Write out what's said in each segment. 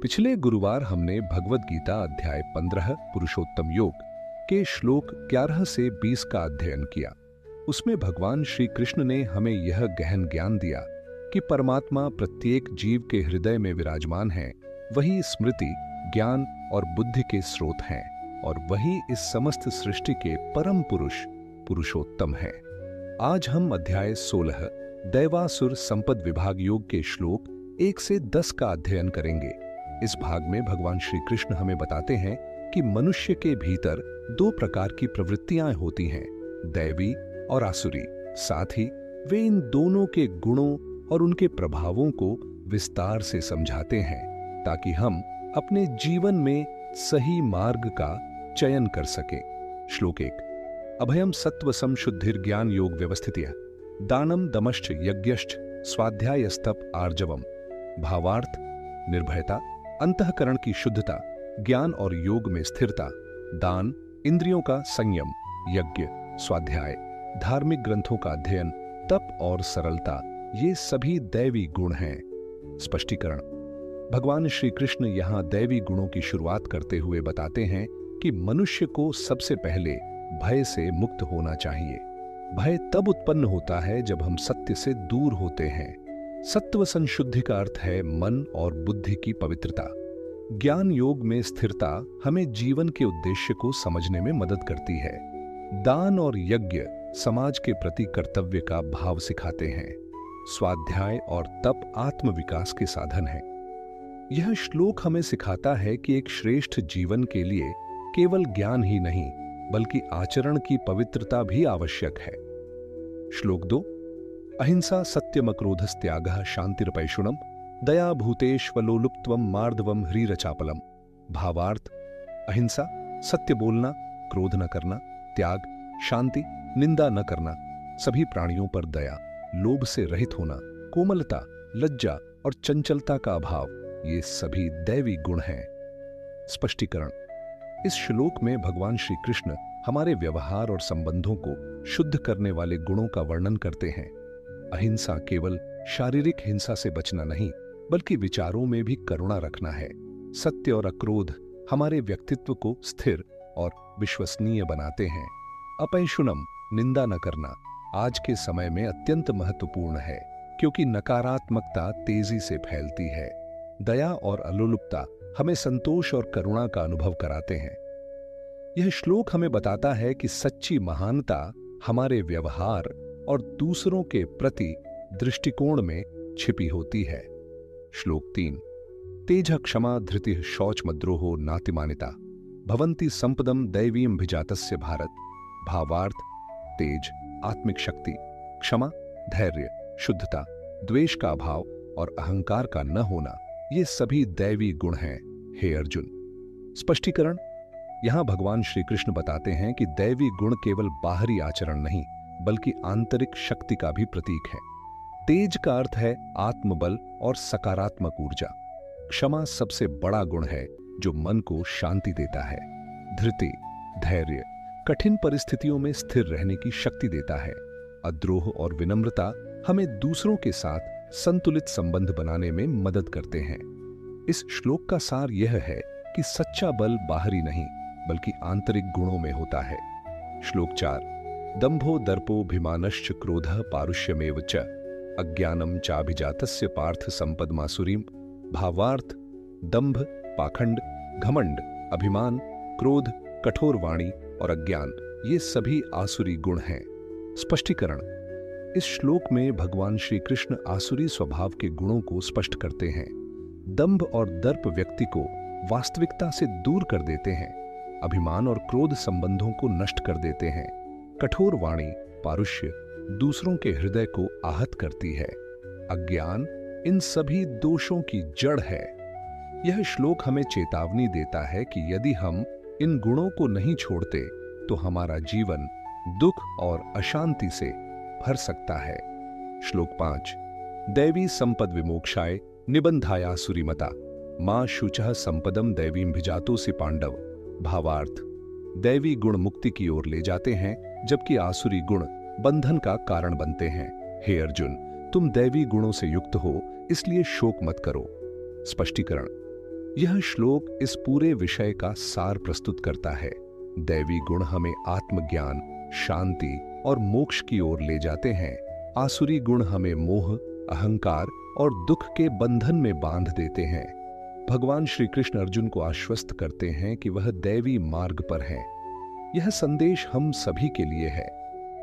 पिछले गुरुवार हमने भगवत गीता अध्याय 15 पुरुषोत्तम योग के श्लोक 11 से 20 का अध्ययन किया। उसमें भगवान श्री कृष्ण ने हमें यह गहन ज्ञान दिया कि परमात्मा प्रत्येक जीव के हृदय में विराजमान है, वही स्मृति, ज्ञान और बुद्धि के स्रोत हैं और वही इस समस्त सृष्टि के परम पुरुष पुरुषोत्तम है। आज हम अध्याय 16 दैवासुर संपद विभाग योग के श्लोक 1 से 10 का अध्ययन करेंगे। इस भाग में भगवान श्री कृष्ण हमें बताते हैं कि मनुष्य के भीतर दो प्रकार की प्रवृत्तियां होती हैं, दैवी और आसुरी। साथ ही वे इन दोनों के गुणों और उनके प्रभावों को विस्तार से समझाते हैं ताकि हम अपने जीवन में सही मार्ग का चयन कर सकें। श्लोक 1। अभयम सत्वसम शुद्धिर ज्ञान योग व्यवस्थितिः दानम दमश्च यज्ञश्च स्वाध्यायस्तप आर्जवम। भावार्थ: निर्भयता, अंतःकरण की शुद्धता, ज्ञान और योग में स्थिरता, दान, इंद्रियों का संयम, यज्ञ, स्वाध्याय, धार्मिक ग्रंथों का अध्ययन, तप और सरलता, ये सभी दैवी गुण हैं। स्पष्टीकरण: भगवान श्री कृष्ण यहाँ दैवी गुणों की शुरुआत करते हुए बताते हैं कि मनुष्य को सबसे पहले भय से मुक्त होना चाहिए। भय तब उत्पन्न होता है जब हम सत्य से दूर होते हैं। सत्व संशुद्धि का अर्थ है मन और बुद्धि की पवित्रता। ज्ञान योग में स्थिरता हमें जीवन के उद्देश्य को समझने में मदद करती है। दान और यज्ञ समाज के प्रति कर्तव्य का भाव सिखाते हैं। स्वाध्याय और तप आत्मविकास के साधन हैं। यह श्लोक हमें सिखाता है कि एक श्रेष्ठ जीवन के लिए केवल ज्ञान ही नहीं बल्कि आचरण की पवित्रता भी आवश्यक है। श्लोक 2। अहिंसा सत्यमक्रोधस्त्यागः शांतिरपैशुनम दया भूतेष्वलोलुप्त्वम मार्दवम ह्रीरचापलम। भावार्थ: अहिंसा, सत्य बोलना, क्रोध न करना, त्याग, शांति, निंदा न करना, सभी प्राणियों पर दया, लोभ से रहित होना, कोमलता, लज्जा और चंचलता का अभाव, ये सभी दैवी गुण हैं। स्पष्टीकरण: इस श्लोक में भगवान श्री कृष्ण हमारे व्यवहार और संबंधों को शुद्ध करने वाले गुणों का वर्णन करते हैं। अहिंसा केवल शारीरिक हिंसा से बचना नहीं बल्कि विचारों में भी करुणा रखना है। सत्य और अक्रोध हमारे व्यक्तित्व को स्थिर और विश्वसनीय बनाते हैं। अपैशुनम, निंदा न करना, आज के समय में अत्यंत महत्वपूर्ण है क्योंकि नकारात्मकता तेजी से फैलती है। दया और अलोलुपता हमें संतोष और करुणा का अनुभव कराते हैं। यह श्लोक हमें बताता है कि सच्ची महानता हमारे व्यवहार और दूसरों के प्रति दृष्टिकोण में छिपी होती है। श्लोक 3। तेजः क्षमा धृतिः शौचमद्रोहो नातिमानिता भवन्ति संपदम दैवीं भिजातस्य भारत। भावार्थ: तेज, आत्मिक शक्ति, क्षमा, धैर्य, शुद्धता, द्वेष का अभाव और अहंकार का न होना, ये सभी दैवी गुण हैं। हे अर्जुन। स्पष्टीकरण: यहां भगवान श्री कृष्ण बताते हैं कि दैवी गुण केवल बाहरी आचरण नहीं बल्कि आंतरिक शक्ति का भी प्रतीक है। तेज का अर्थ है आत्मबल और सकारात्मक ऊर्जा। क्षमा सबसे बड़ा गुण है जो मन को शांति देता है। धृति, धैर्य, कठिन परिस्थितियों में स्थिर रहने की शक्ति देता है। अद्रोह और विनम्रता हमें दूसरों के साथ संतुलित संबंध बनाने में मदद करते हैं। इस श्लोक का सार यह है कि सच्चा बल बाहरी नहीं बल्कि आंतरिक गुणों में होता है। श्लोक 4। दंभो दर्पोभिमानश्च क्रोधः पारुष्यमेव च अज्ञानम चाभिजातस्य पार्थ संपदमासुरीम। भावार्थ: दंभ, पाखंड, घमंड, अभिमान, क्रोध, कठोर वाणी और अज्ञान, ये सभी आसुरी गुण हैं। स्पष्टीकरण: इस श्लोक में भगवान श्री कृष्ण आसुरी स्वभाव के गुणों को स्पष्ट करते हैं। दंभ और दर्प व्यक्ति को वास्तविकता से दूर कर देते हैं। अभिमान और क्रोध संबंधों को नष्ट कर देते हैं। कठोर वाणी, पारुष्य, दूसरों के हृदय को आहत करती है। अज्ञान इन सभी दोषों की जड़ है। यह श्लोक हमें चेतावनी देता है कि यदि हम इन गुणों को नहीं छोड़ते तो हमारा जीवन दुख और अशांति से भर सकता है। श्लोक 5। दैवी संपद विमोक्षाय निबंधायासुरीमता मां शुचः संपदम दैवीं भिजातोसि पांडव। भावार्थ: दैवी गुण मुक्ति की ओर ले जाते हैं जबकि आसुरी गुण बंधन का कारण बनते हैं। हे अर्जुन, तुम दैवी गुणों से युक्त हो इसलिए शोक मत करो। स्पष्टीकरण: यह श्लोक इस पूरे विषय का सार प्रस्तुत करता है। दैवी गुण हमें आत्मज्ञान, शांति और मोक्ष की ओर ले जाते हैं। आसुरी गुण हमें मोह, अहंकार और दुख के बंधन में बांध देते हैं। भगवान श्री कृष्ण अर्जुन को आश्वस्त करते हैं कि वह दैवी मार्ग पर हैं। यह संदेश हम सभी के लिए है।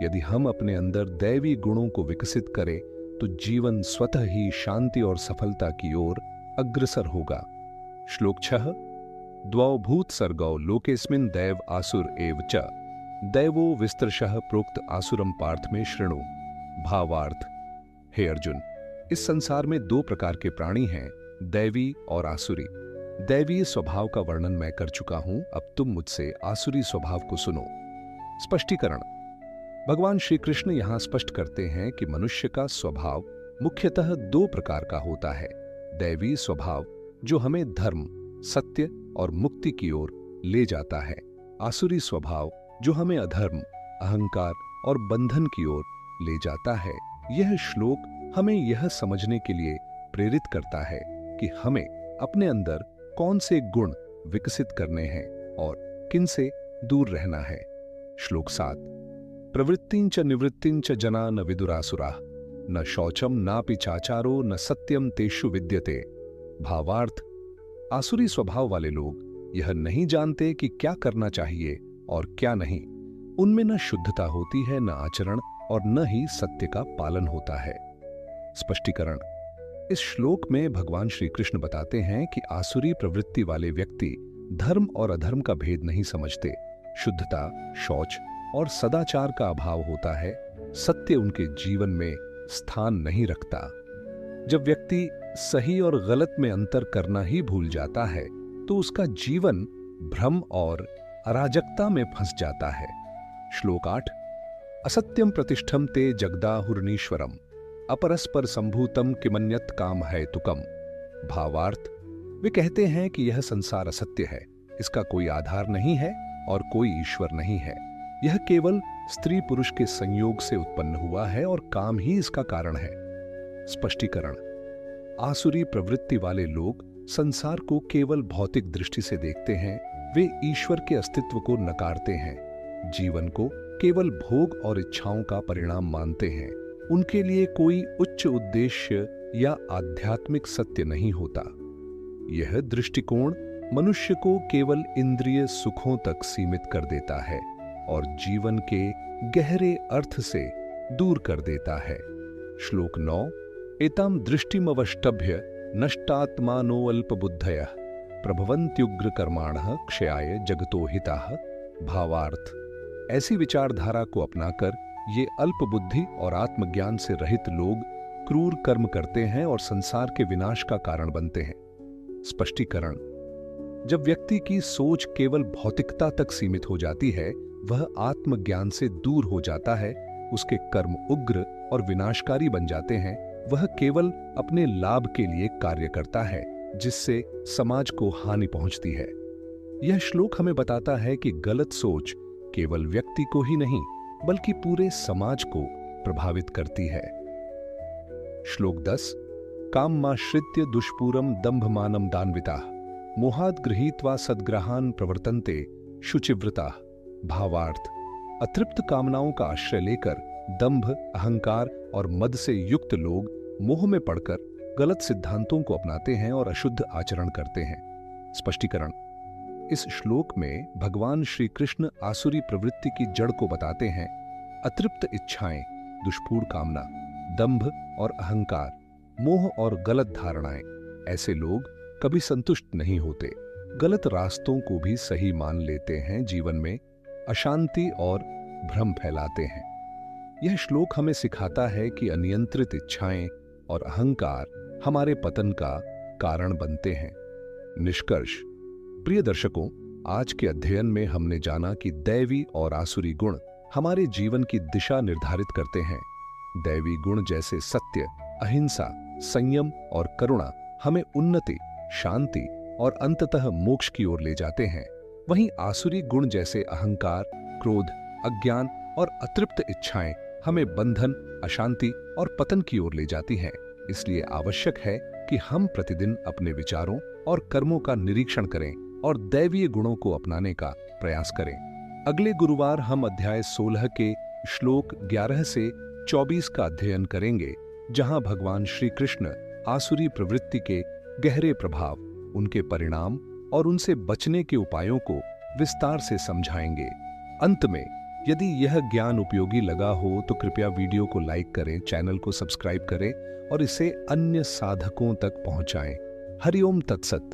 यदि हम अपने अंदर दैवी गुणों को विकसित करें तो जीवन स्वतः ही शांति और सफलता की ओर अग्रसर होगा। श्लोक 6। द्वौ भूत सर्गौ लोकेस्मिन् दैव आसुर एव च दैवो विस्तृशः प्रोक्त आसुरम पार्थ में शृणु। भावार्थ। हे अर्जुन, इस संसार में दो प्रकार के प्राणी हैं, दैवी और आसुरी। दैवीय स्वभाव का वर्णन मैं कर चुका हूं, अब तुम मुझसे आसुरी स्वभाव को सुनो। स्पष्टीकरण। भगवान श्री कृष्ण यहां स्पष्ट करते हैं कि मनुष्य का स्वभाव मुख्यतः दो प्रकार का होता है। दैवी स्वभाव जो हमें धर्म, सत्य और मुक्ति की ओर ले जाता है। आसुरी स्वभाव जो हमें अधर्म, अहंकार और बंधन की ओर ले जाता है। यह श्लोक हमें यह समझने के लिए प्रेरित करता है कि हमें अपने अंदर कौन से गुण विकसित करने हैं और किन से दूर रहना है। श्लोक 7। प्रवृत्तिं च निवृत्तिं च जना न विदुरासुराः न शौचम नापि चाचारो न सत्यम तेषु विद्यते। भावार्थ। आसुरी स्वभाव वाले लोग यह नहीं जानते कि क्या करना चाहिए और क्या नहीं। उनमें न शुद्धता होती है, न आचरण और न ही सत्य का पालन होता है। स्पष्टीकरण। इस श्लोक में भगवान श्री कृष्ण बताते हैं कि आसुरी प्रवृत्ति वाले व्यक्ति धर्म और अधर्म का भेद नहीं समझते। शुद्धता, शौच और सदाचार का अभाव होता है। सत्य उनके जीवन में स्थान नहीं रखता। जब व्यक्ति सही और गलत में अंतर करना ही भूल जाता है तो उसका जीवन भ्रम और अराजकता में फंस जाता है। श्लोक 8। असत्यम प्रतिष्ठम ते जगदाहुर्नीश्वरम अपरस्पर संभूतम किमन्यत काम है तुकम। भावार्थ। वे कहते हैं कि यह संसार असत्य है, इसका कोई आधार नहीं है और कोई ईश्वर नहीं है। यह केवल स्त्री पुरुष के संयोग से उत्पन्न हुआ है और काम ही इसका कारण है। स्पष्टीकरण। आसुरी प्रवृत्ति वाले लोग संसार को केवल भौतिक दृष्टि से देखते हैं। वे ईश्वर के अस्तित्व को नकारते हैं, जीवन को केवल भोग और इच्छाओं का परिणाम मानते हैं। उनके लिए कोई उच्च उद्देश्य या आध्यात्मिक सत्य नहीं होता। यह दृष्टिकोण मनुष्य को केवल इंद्रिय सुखों तक सीमित कर देता है और जीवन के गहरे अर्थ से दूर कर देता है। श्लोक 9। एताम दृष्टिमवष्टभ्य नष्टात्मानो अल्पबुद्धयः प्रभवन्त्युग्र कर्माणः क्षयाय जगतो हिताः। भावार्थ। ऐसी विचारधारा को अपनाकर ये अल्पबुद्धि और आत्मज्ञान से रहित लोग क्रूर कर्म करते हैं और संसार के विनाश का कारण बनते हैं। स्पष्टीकरण। जब व्यक्ति की सोच केवल भौतिकता तक सीमित हो जाती है, वह आत्मज्ञान से दूर हो जाता है, उसके कर्म उग्र और विनाशकारी बन जाते हैं। वह केवल अपने लाभ के लिए कार्य करता है, जिससे समाज को हानि पहुंचती है। यह श्लोक हमें बताता है कि गलत सोच केवल व्यक्ति को ही नहीं बल्कि पूरे समाज को प्रभावित करती है। श्लोक 10। काममाश्रित्य दुष्पूरम दंभमानम दान्विताः मोहात् गृहीत्वा सद्ग्रहान् प्रवर्तन्ते शुचिव्रताः। भावार्थ। अतृप्त कामनाओं का आश्रय लेकर दंभ, अहंकार और मद से युक्त लोग मोह में पड़कर गलत सिद्धांतों को अपनाते हैं और अशुद्ध आचरण करते हैं। स्पष्टीकरण। इस श्लोक में भगवान श्री कृष्ण आसुरी प्रवृत्ति की जड़ को बताते हैं। अतृप्त इच्छाएं, दुष्पूर कामना, दंभ और अहंकार, मोह और गलत धारणाएं, ऐसे लोग कभी संतुष्ट नहीं होते, गलत रास्तों को भी सही मान लेते हैं, जीवन में अशांति और भ्रम फैलाते हैं। यह श्लोक हमें सिखाता है कि अनियंत्रित इच्छाएं और अहंकार हमारे पतन का कारण बनते हैं। निष्कर्ष। प्रिय दर्शकों, आज के अध्ययन में हमने जाना कि दैवी और आसुरी गुण हमारे जीवन की दिशा निर्धारित करते हैं। दैवी गुण जैसे सत्य, अहिंसा, संयम और करुणा हमें उन्नति, शांति और अंततः मोक्ष की ओर ले जाते हैं। वहीं आसुरी गुण जैसे अहंकार, क्रोध, अज्ञान और अतृप्त इच्छाएं हमें बंधन, अशांति और पतन की ओर ले जाती हैं। इसलिए आवश्यक है कि हम प्रतिदिन अपने विचारों, और कर्मों का निरीक्षण करें और दैवीय गुणों को अपनाने का प्रयास करें। अगले गुरुवार हम अध्याय 16 के श्लोक 11 से 24 का अध्ययन करेंगे, जहां भगवान श्री कृष्ण आसुरी प्रवृत्ति के गहरे प्रभाव, उनके परिणाम और उनसे बचने के उपायों को विस्तार से समझाएंगे। अंत में, यदि यह ज्ञान उपयोगी लगा हो तो कृपया वीडियो को लाइक करें, चैनल को सब्सक्राइब करें और इसे अन्य साधकों तक पहुंचाएं। हरि ओम तत्सत।